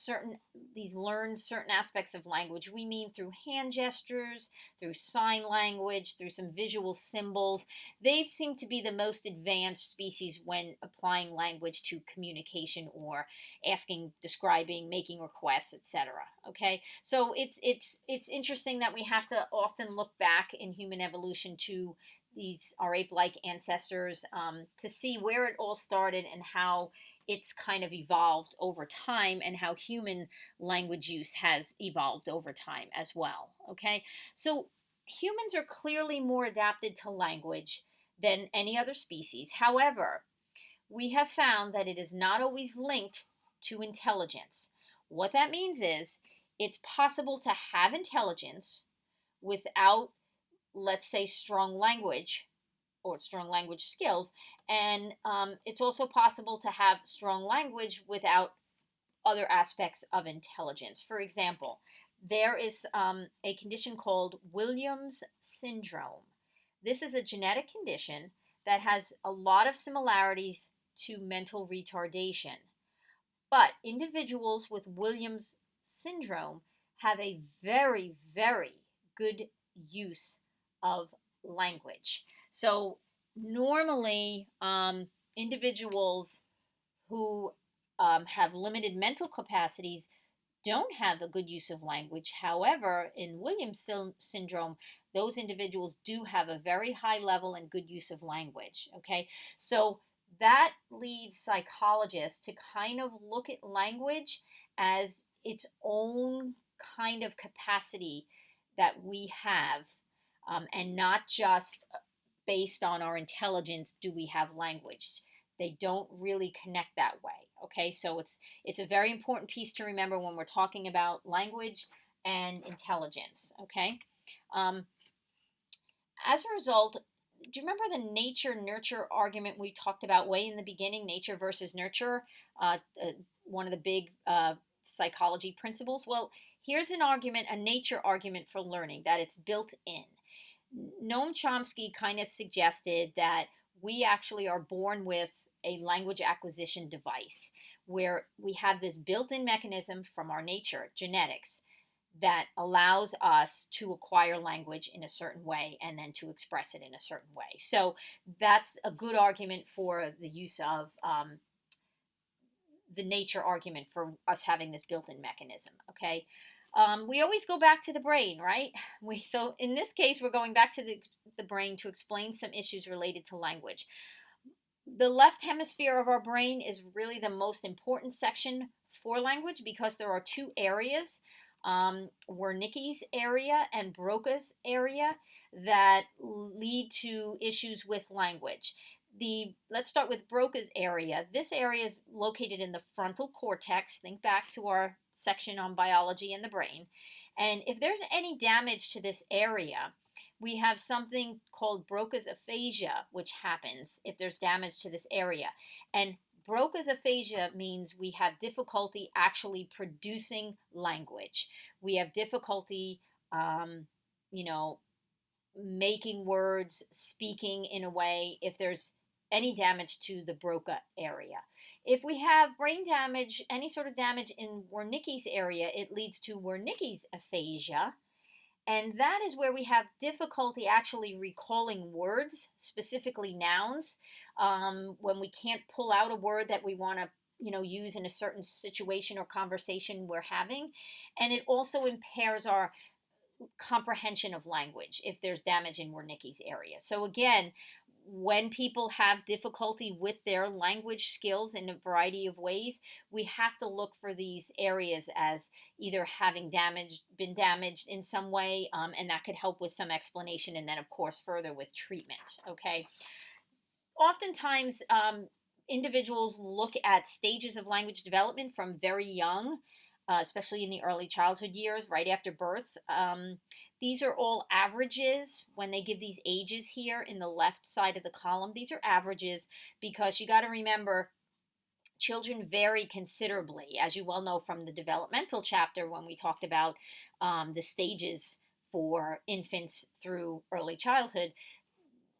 these learned certain aspects of language, we mean through hand gestures, through sign language, through some visual symbols. They seem to be the most advanced species when applying language to communication or asking, describing, making requests, etc. Okay? So it's interesting that we have to often look back in human evolution to these our ape-like ancestors, to see where it all started and how it's kind of evolved over time, and how human language use has evolved over time as well. Okay, so humans are clearly more adapted to language than any other species. However, we have found that it is not always linked to intelligence. What that means is it's possible to have intelligence without, let's say, strong language or strong language skills. And it's also possible to have strong language without other aspects of intelligence. For example, there is a condition called Williams syndrome. This is a genetic condition that has a lot of similarities to mental retardation. But individuals with Williams syndrome have a very, very good use of language. So normally, individuals who have limited mental capacities don't have a good use of language. However, in Williams syndrome, those individuals do have a very high level and good use of language. Okay, so that leads psychologists to kind of look at language as its own kind of capacity that we have, and not just based on our intelligence do we have language. They don't really connect that way. Okay, so it's a very important piece to remember when we're talking about language and intelligence. Okay, um, as a result, do you remember the nature nurture argument we talked about way in the beginning? Nature versus nurture, one of the big psychology principles. Well, here's an argument, a nature argument for learning, that it's built in. Noam Chomsky kind of suggested that we actually are born with a language acquisition device where we have this built-in mechanism from our nature, genetics, that allows us to acquire language in a certain way and then to express it in a certain way. So that's a good argument for the use of the nature argument for us having this built-in mechanism. Okay, we always go back to the brain, right? So in this case, we're going back to the brain to explain some issues related to language. The left hemisphere of our brain is really the most important section for language because there are two areas, Wernicke's area and Broca's area, that lead to issues with language. Let's start with Broca's area. This area is located in the frontal cortex. Think back to our section on biology and the brain. And if there's any damage to this area, we have something called Broca's aphasia, which happens if there's damage to this area. And Broca's aphasia means we have difficulty actually producing language. We have difficulty, you know, making words, speaking in a way, if there's any damage to the Broca area. If we have brain damage, any sort of damage in Wernicke's area, it leads to Wernicke's aphasia. And that is where we have difficulty actually recalling words, specifically nouns, when we can't pull out a word that we want to use in a certain situation or conversation we're having. And it also impairs our comprehension of language if there's damage in Wernicke's area. So again, when people have difficulty with their language skills in a variety of ways, we have to look for these areas as either having been damaged in some way, and that could help with some explanation, and then of course further with treatment. Okay. Oftentimes, individuals look at stages of language development from very young, especially in the early childhood years, right after birth. These are all averages when they give these ages here in the left side of the column. These are averages because you got to remember children vary considerably, as you well know from the developmental chapter when we talked about the stages for infants through early childhood.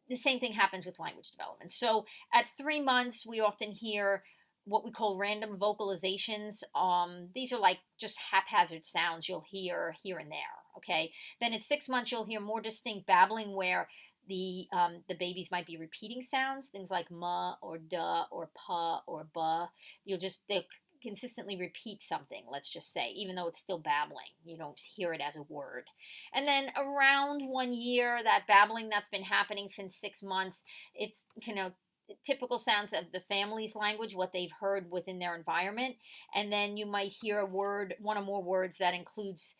The same thing happens with language development. So at 3 months, we often hear what we call random vocalizations. These are like just haphazard sounds you'll hear here and there. Okay. Then at 6 months, you'll hear more distinct babbling where the babies might be repeating sounds, things like ma or da or pa or ba. They'll consistently repeat something, let's just say, even though it's still babbling. You don't hear it as a word. And then around 1 year, that babbling that's been happening since 6 months, it's, typical sounds of the family's language, what they've heard within their environment. And then you might hear a word, one or more words that includes,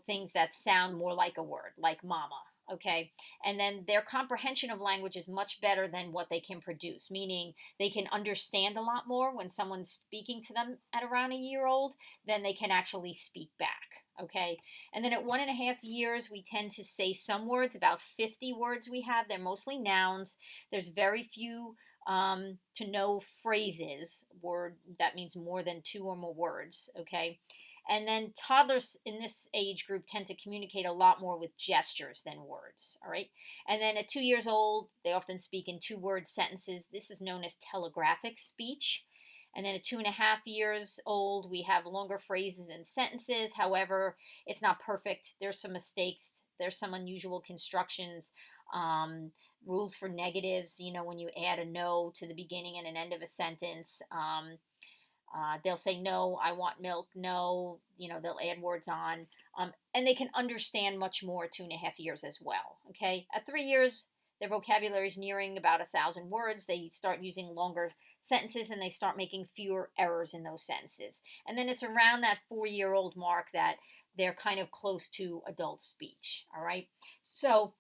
things that sound more like a word, like mama. Okay. And then their comprehension of language is much better than what they can produce, meaning they can understand a lot more when someone's speaking to them at around a year old than they can actually speak back. Okay. And then at 1.5 years, we tend to say some words, about 50 words we have. They're mostly nouns. There's very few to no phrases, word that means more than two or more words. Okay. And then toddlers in this age group tend to communicate a lot more with gestures than words. All right. And then at 2 years old, they often speak in two-word sentences. This is known as telegraphic speech. And then at 2.5 years old, we have longer phrases and sentences. However, it's not perfect. There's some mistakes. There's some unusual constructions, rules for negatives. When you add a no to the beginning and an end of a sentence, they'll say, no, I want milk. No, they'll add words on. And they can understand much more at 2.5 years as well. Okay. At 3 years, their vocabulary is nearing about 1,000 words. They start using longer sentences and they start making fewer errors in those sentences. And then it's around that 4-year-old mark that they're kind of close to adult speech. All right. So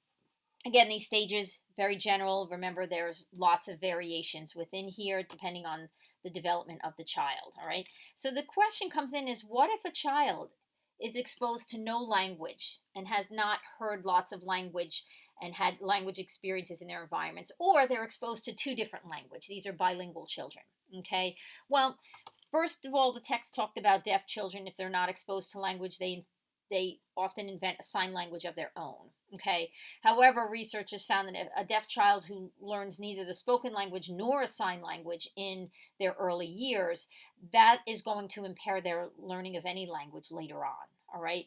again, these stages, very general. Remember, there's lots of variations within here depending on the development of the child. All right. So the question comes in is, what if a child is exposed to no language and has not heard lots of language and had language experiences in their environments, or they're exposed to two different languages? These are bilingual children. Okay. Well, first of all, the text talked about deaf children. If they're not exposed to language, they often invent a sign language of their own. Okay. However, research has found that a deaf child who learns neither the spoken language nor a sign language in their early years, that is going to impair their learning of any language later on. All right.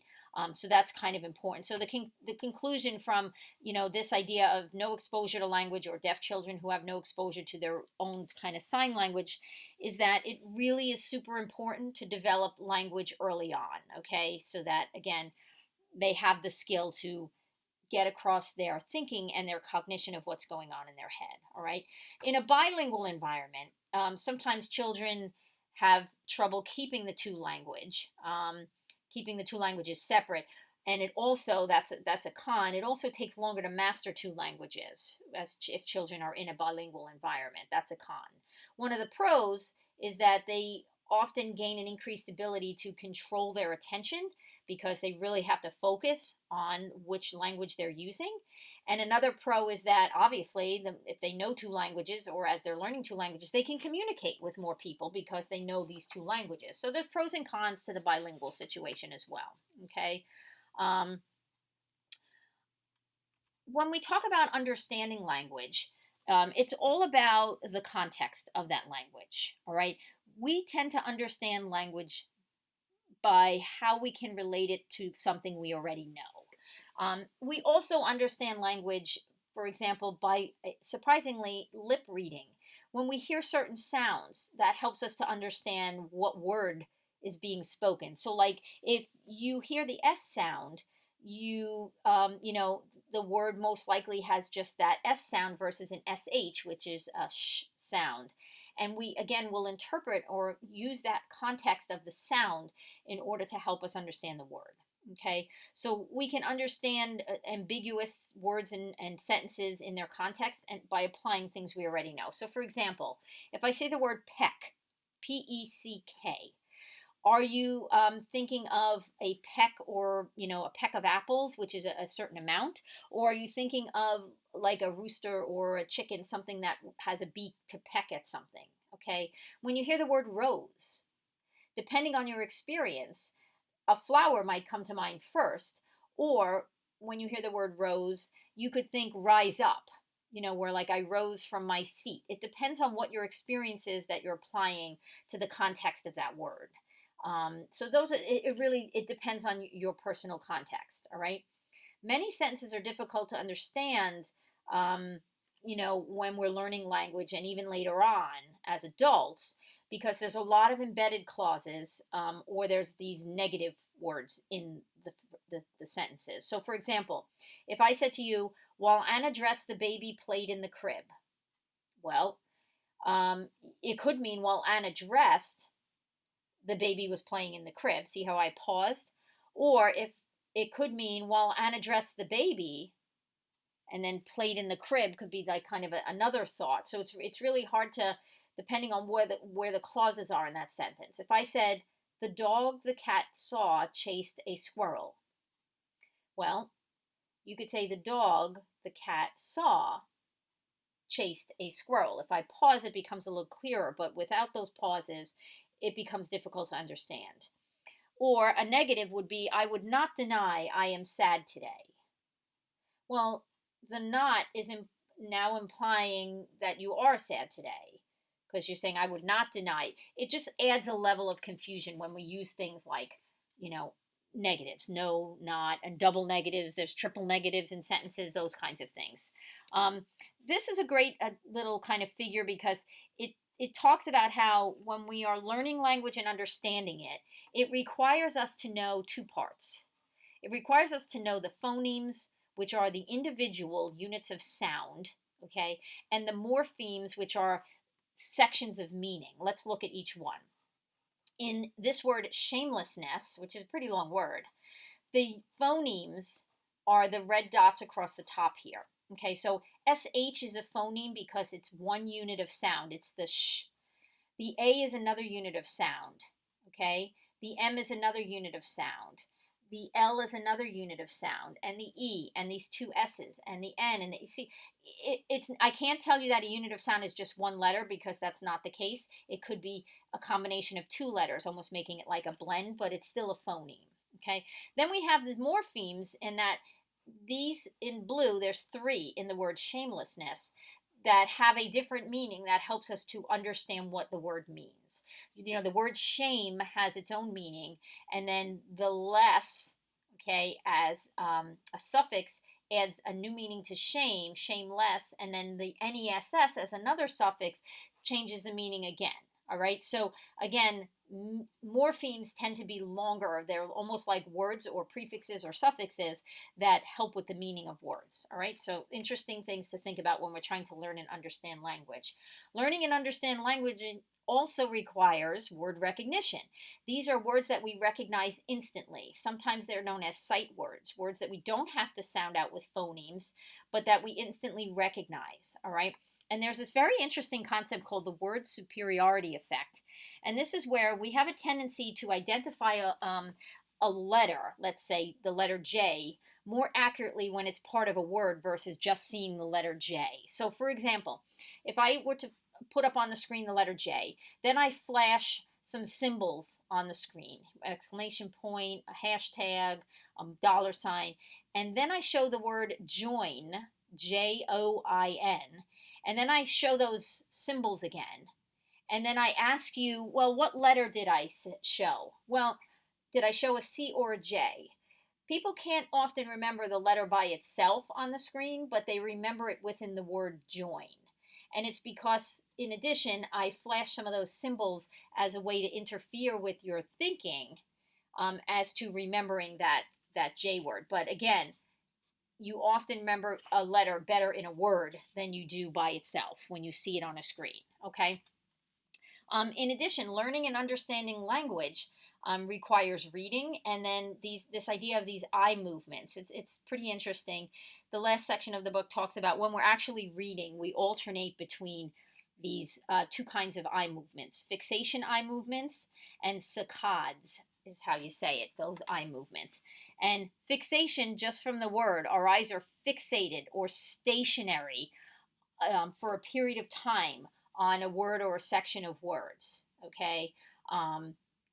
So that's kind of important. So the conclusion from this idea of no exposure to language, or deaf children who have no exposure to their own kind of sign language, is that it really is super important to develop language early on. Okay, so that again they have the skill to get across their thinking and their cognition of what's going on in their head. All right. In a bilingual environment, sometimes children have trouble keeping the keeping the two languages separate. And it also, that's a con. It also takes longer to master two languages if children are in a bilingual environment. That's a con. One of the pros is that they often gain an increased ability to control their attention because they really have to focus on which language they're using. And another pro is that obviously if they know two languages, or as they're learning two languages, they can communicate with more people because they know these two languages. So there's pros and cons to the bilingual situation as well. Okay. When we talk about understanding language, it's all about the context of that language. All right. We tend to understand language by how we can relate it to something we already know. We also understand language, for example, by surprisingly lip reading. When we hear certain sounds, that helps us to understand what word is being spoken. So, like if you hear the S sound, the word most likely has just that S sound versus an SH, which is a sh sound. And we, again, will interpret or use that context of the sound in order to help us understand the word. Okay, so we can understand ambiguous words and sentences in their context and by applying things we already know. So, for example, if I say the word peck, P-E-C-K, are you thinking of a peck, or a peck of apples, which is a certain amount, or are you thinking of like a rooster or a chicken, something that has a beak to peck at something? Okay, when you hear the word rose, depending on your experience, a flower might come to mind first, or when you hear the word rose, you could think rise up. where like I rose from my seat. It depends on what your experience is that you're applying to the context of that word. So it really, it depends on your personal context. All right. Many sentences are difficult to understand, um, when we're learning language and even later on as adults, because there's a lot of embedded clauses, or there's these negative words in the sentences. So, for example, if I said to you, while Anna dressed, the baby played in the crib. Well, it could mean while Anna dressed, the baby was playing in the crib. See how I paused? Or if it could mean while Anna dressed the baby and then played in the crib, could be like kind of another thought. So it's really hard to, depending on where the clauses are in that sentence. If I said the dog the cat saw chased a squirrel, well, you could say the dog the cat saw chased a squirrel. If I pause, it becomes a little clearer, but without those pauses, it becomes difficult to understand. Or a negative would be, I would not deny I am sad today. Well, the not is now implying that you are sad today, because you're saying I would not deny. It just adds a level of confusion when we use things like, negatives, no, not, and double negatives. There's triple negatives in sentences, those kinds of things. This is a great little kind of figure, because it talks about how when we are learning language and understanding it, it requires us to know two parts. It requires us to know the phonemes, which are the individual units of sound, okay, and the morphemes, which are sections of meaning. Let's look at each one. In this word shamelessness, which is a pretty long word, the phonemes are the red dots across the top here. Okay, so SH is a phoneme because it's one unit of sound. It's the sh. The A is another unit of sound. Okay, the M is another unit of sound. The L is another unit of sound, and the E, and these two S's, and the N, and see, I can't tell you that a unit of sound is just one letter, because that's not the case. It could be a combination of two letters, almost making it like a blend, but it's still a phoneme. Okay, then we have the morphemes, in that these in blue, there's three in the word shamelessness, that have a different meaning that helps us to understand what the word means. The word shame has its own meaning, and then the less, okay, as a suffix adds a new meaning to shame, shameless, and then the ness as another suffix changes the meaning again. All right, so again, morphemes tend to be longer. They're almost like words or prefixes or suffixes that help with the meaning of words. All right, so interesting things to think about when we're trying to learn and understand language. Learning and understand language also requires word recognition. These are words that we recognize instantly. Sometimes they're known as sight words, words that we don't have to sound out with phonemes, but that we instantly recognize. All right. And there's this very interesting concept called the word superiority effect. And this is where we have a tendency to identify a letter, let's say the letter J, more accurately when it's part of a word versus just seeing the letter J. So, for example, if I were to put up on the screen the letter J, then I flash some symbols on the screen, exclamation point, a hashtag, dollar sign, and then I show the word join, Join, and then I show those symbols again. And then I ask you, well, what letter did I show? Well, did I show a C or a J? People can't often remember the letter by itself on the screen, but they remember it within the word join. And it's because, in addition, I flash some of those symbols as a way to interfere with your thinking, as to remembering that J word. But again, you often remember a letter better in a word than you do by itself when you see it on a screen, okay? In addition, learning and understanding language requires reading, and then this idea of these eye movements. It's pretty interesting. The last section of the book talks about when we're actually reading, we alternate between these two kinds of eye movements: fixation eye movements and saccades is how you say it, those eye movements. And fixation, just from the word, our eyes are fixated or stationary for a period of time on a word or a section of words, okay?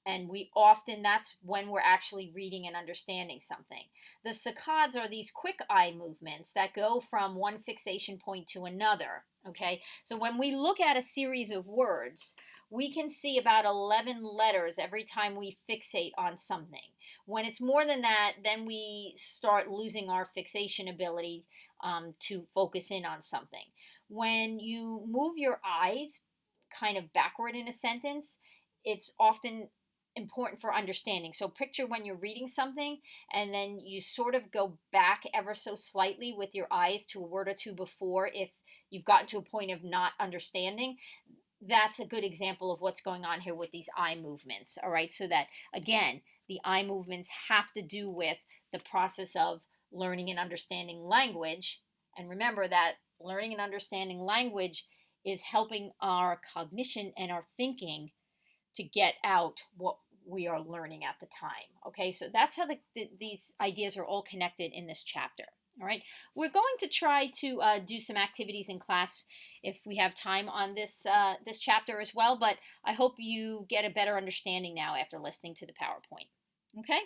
And that's when we're actually reading and understanding something. The saccades are these quick eye movements that go from one fixation point to another. Okay, so when we look at a series of words, we can see about 11 letters every time we fixate on something. When it's more than that, then we start losing our fixation ability to focus in on something. When you move your eyes kind of backward in a sentence, it's often important for understanding. So picture when you're reading something and then you sort of go back ever so slightly with your eyes to a word or two before, if you've gotten to a point of not understanding. That's a good example of what's going on here with these eye movements. All right, so that again, the eye movements have to do with the process of learning and understanding language. And remember that learning and understanding language is helping our cognition and our thinking to get out what we are learning at the time. Okay, so that's how these ideas are all connected in this chapter. All right, we're going to try to do some activities in class if we have time on this chapter as well, but I hope you get a better understanding now after listening to the PowerPoint. Okay.